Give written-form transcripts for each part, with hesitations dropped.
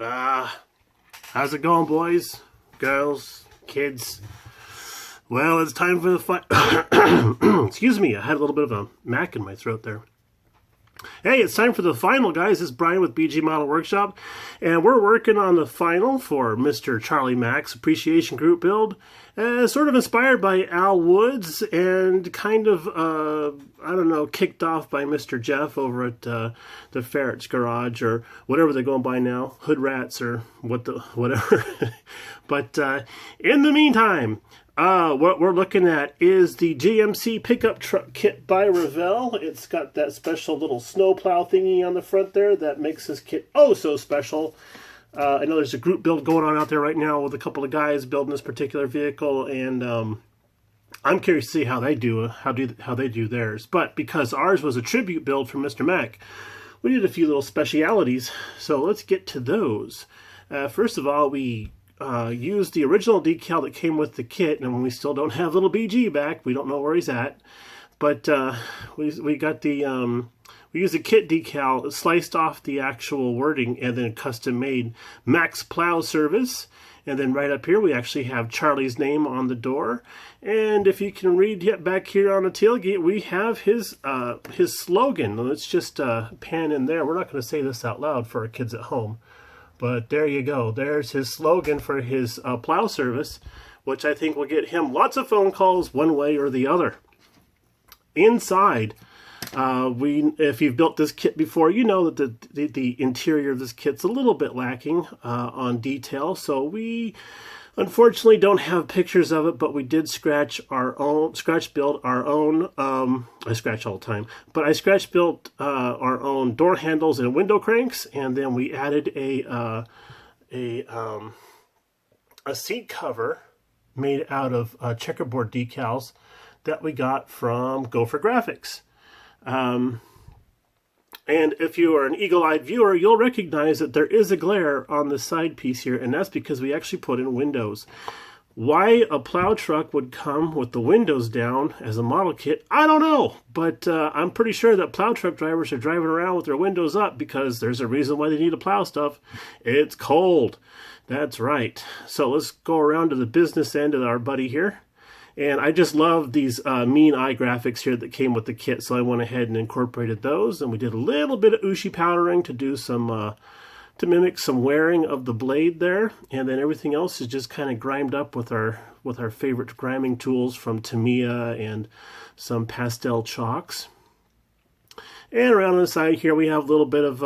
How's it going, boys, girls, kids? Well, it's time for the fight. Excuse me, I had a little bit of a mac in my throat there. Hey, it's time for the final, guys. This is Brian with BG Model Workshop, and we're working on the final for Mr. Charlie Mack's Appreciation Group build, sort of inspired by Al Woods and kind of, I don't know, kicked off by Mr. Jeff over at the Ferret's Garage, or whatever they're going by now, Hood Rats, or whatever. But in the meantime, what we're looking at is the GMC pickup truck kit by Revell. It's got that special little snowplow thingy on the front there that makes this kit oh so special. I know there's a group build going on out there right now with a couple of guys building this particular vehicle, and I'm curious to see how they do theirs. But because ours was a tribute build from Mr. Mack, we did a few little specialities. So let's get to those. First of all, we used the original decal that came with the kit, and we still don't have little BG back. We don't know where he's at, but we got the we used the kit decal, sliced off the actual wording, and then custom made Max Plow Service. And then right up here we actually have Charlie's name on the door, and if you can read yet back here on the tailgate, we have his slogan. Let's just pan in there. We're not going to say this out loud for our kids at home. But there you go. There's his slogan for his plow service, which I think will get him lots of phone calls one way or the other. Inside, if you've built this kit before, you know that the interior of this kit's a little bit lacking on detail. So we unfortunately don't have pictures of it, but we did scratch build our own. I scratch all the time, but I scratch built our own door handles and window cranks, and then we added a seat cover made out of checkerboard decals that we got from Gopher Graphics. And if you are an eagle-eyed viewer, you'll recognize that there is a glare on the side piece here, and that's because we actually put in windows. Why a plow truck would come with the windows down as a model kit, I don't know. But I'm pretty sure that plow truck drivers are driving around with their windows up because there's a reason why they need to plow stuff. It's cold. That's right. So let's go around to the business end of our buddy here. And I just love these mean eye graphics here that came with the kit, so I went ahead and incorporated those. And we did a little bit of Ushi powdering to do some, to mimic some wearing of the blade there. And then everything else is just kind of grimed up with our favorite griming tools from Tamiya and some pastel chalks. And around the side here we have a little bit of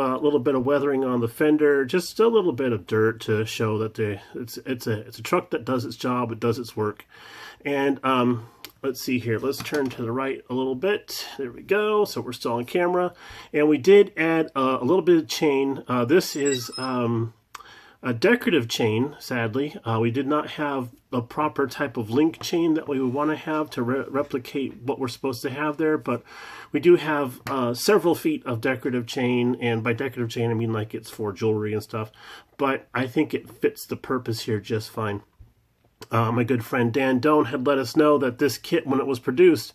weathering on the fender, just a little bit of dirt to show that it's a truck that does its job, it does its work. And let's see here. Let's turn to the right a little bit. There we go. So we're still on camera. And we did add a little bit of chain. This is a decorative chain, sadly. We did not have a proper type of link chain that we would want to have to replicate what we're supposed to have there. But we do have several feet of decorative chain. And by decorative chain, I mean like it's for jewelry and stuff. But I think it fits the purpose here just fine. My good friend Dan Doan had let us know that this kit, when it was produced,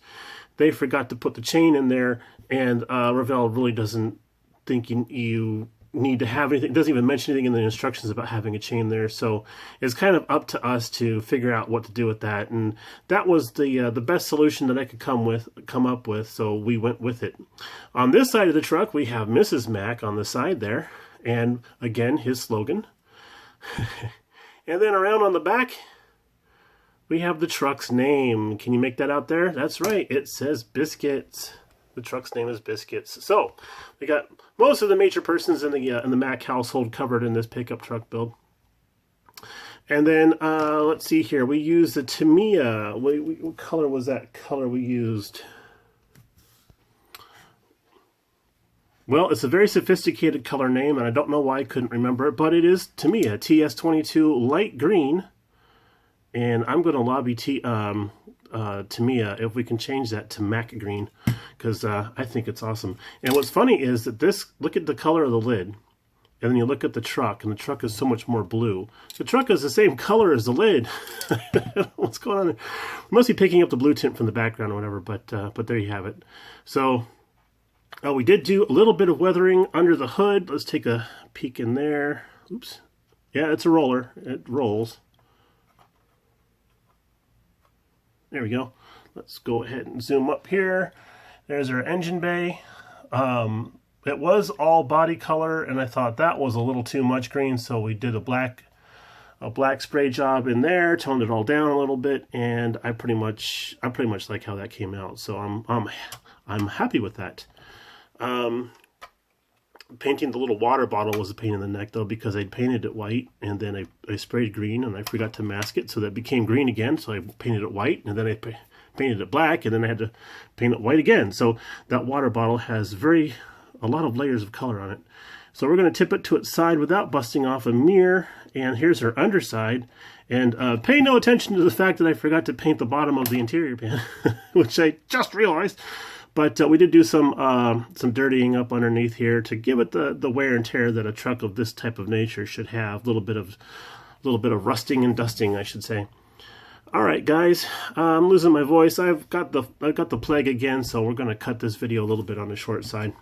they forgot to put the chain in there, and Revell really doesn't think you need to have anything. It doesn't even mention anything in the instructions about having a chain there, so it's kind of up to us to figure out what to do with that, and that was the best solution that I could come up with, so we went with it. On this side of the truck, we have Mrs. Mack on the side there, and again, his slogan. And then around on the back, we have the truck's name. Can you make that out there? That's right. It says Biscuits. The truck's name is Biscuits. So we got most of the major persons in the Mack household covered in this pickup truck build. And then let's see here. We used the Tamiya. What color was that color we used? Well, it's a very sophisticated color name, and I don't know why I couldn't remember it, but it is Tamiya TS22 light green. And I'm going to lobby Tamiya if we can change that to Mack green, because I think it's awesome. And what's funny is that look at the color of the lid, and then you look at the truck, and the truck is so much more blue. The truck is the same color as the lid. What's going on there? We must be picking up the blue tint from the background or whatever, but there you have it. So we did do a little bit of weathering under the hood. Let's take a peek in there. Oops. Yeah, it's a roller. It rolls. There we go. Let's go ahead and zoom up here. There's our engine bay. It was all body color, and I thought that was a little too much green, so we did a black spray job in there, toned it all down a little bit, and I pretty much like how that came out. So I'm happy with that. Painting the little water bottle was a pain in the neck though, because I'd painted it white and then I sprayed green and I forgot to mask it, so that became green again. So I painted it white and then I painted it black and then I had to paint it white again. So that water bottle has a lot of layers of color on it. So we're going to tip it to its side without busting off a mirror. And here's her underside. And pay no attention to the fact that I forgot to paint the bottom of the interior pan, which I just realized. But we did do some dirtying up underneath here to give it the wear and tear that a truck of this type of nature should have. A little bit of rusting and dusting, I should say. All right, guys, I'm losing my voice. I've got the plague again, so we're going to cut this video a little bit on the short side.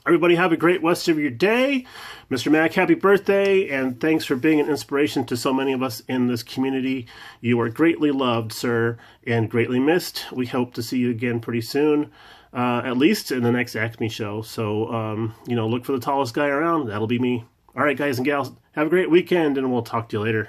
Everybody have a great rest of your day. Mr. Mac, happy birthday, and thanks for being an inspiration to so many of us in this community. You are greatly loved, sir, and greatly missed. We hope to see you again pretty soon, at least in the next Acme show. So, look for the tallest guy around. That'll be me. All right, guys and gals, have a great weekend, and we'll talk to you later.